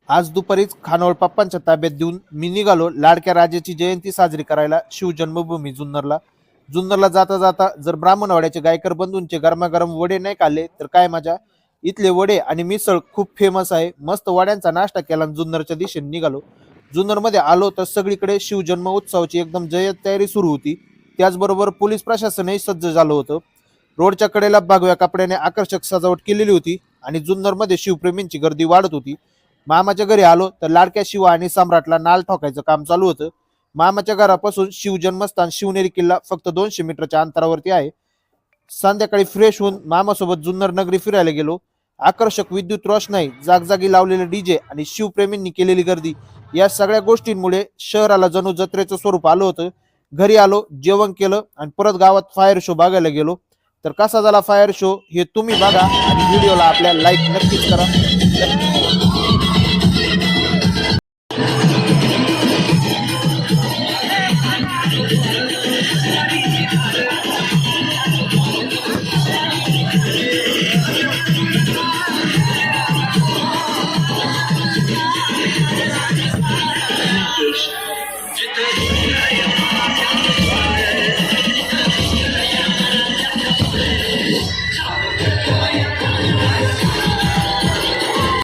आज दुपारीच खानोळ पप्पांच्या ताब्यात देऊन मी निघालो लाडक्या राजाची जयंती साजरी करायला शिवजन्मभूमी जुन्नरला. जुन्नरला जाता जाता जर ब्राह्मणवाड्याचे गायकर बंधूंचे गरमागरम वडे नाही खाल्ले तर काय मजा. इथले वडे आणि मिसळ खूप फेमस आहे. मस्त वड्यांचा नाश्ता केला आणि जुन्नरच्या दिशेने निघालो. जुन्नरमध्ये आलो तर सगळीकडे शिवजन्म उत्सवाची एकदम जय्यत तयारी सुरू होती. त्याचबरोबर पोलीस प्रशासनही सज्ज झालं होतं. रोडच्या कडेला भगव्या कपड्याने आकर्षक सजावट केलेली होती आणि जुन्नरमध्ये शिवप्रेमींची गर्दी वाढत होती. मामाच्या घरी आलो तर लाडक्या शिवा आणि सम्राटला नाल ठोकायचं काम चालू होतं. मामाच्या घरापासून शिव जन्मस्थान शिवनेरी किल्ला फक्त 200 मीटरच्या अंतरावरती आहे. संध्याकाळी फ्रेश होऊन मामासोबत जुन्नर नगरी फिरायला गेलो. आकर्षक विद्युत रोषणाई, जागजागी लावलेले डीजे आणि शिवप्रेमींनी केलेली गर्दी या सगळ्या गोष्टींमुळे शहराला जणू जत्रेचं स्वरूप आलं होतं. घरी आलो, जेवण केलं आणि परत गावात फायर शो बघायला गेलो. तर कसा झाला फायर शो हे तुम्ही बघा आणि व्हिडिओला आपल्या लाईक नक्कीच करा.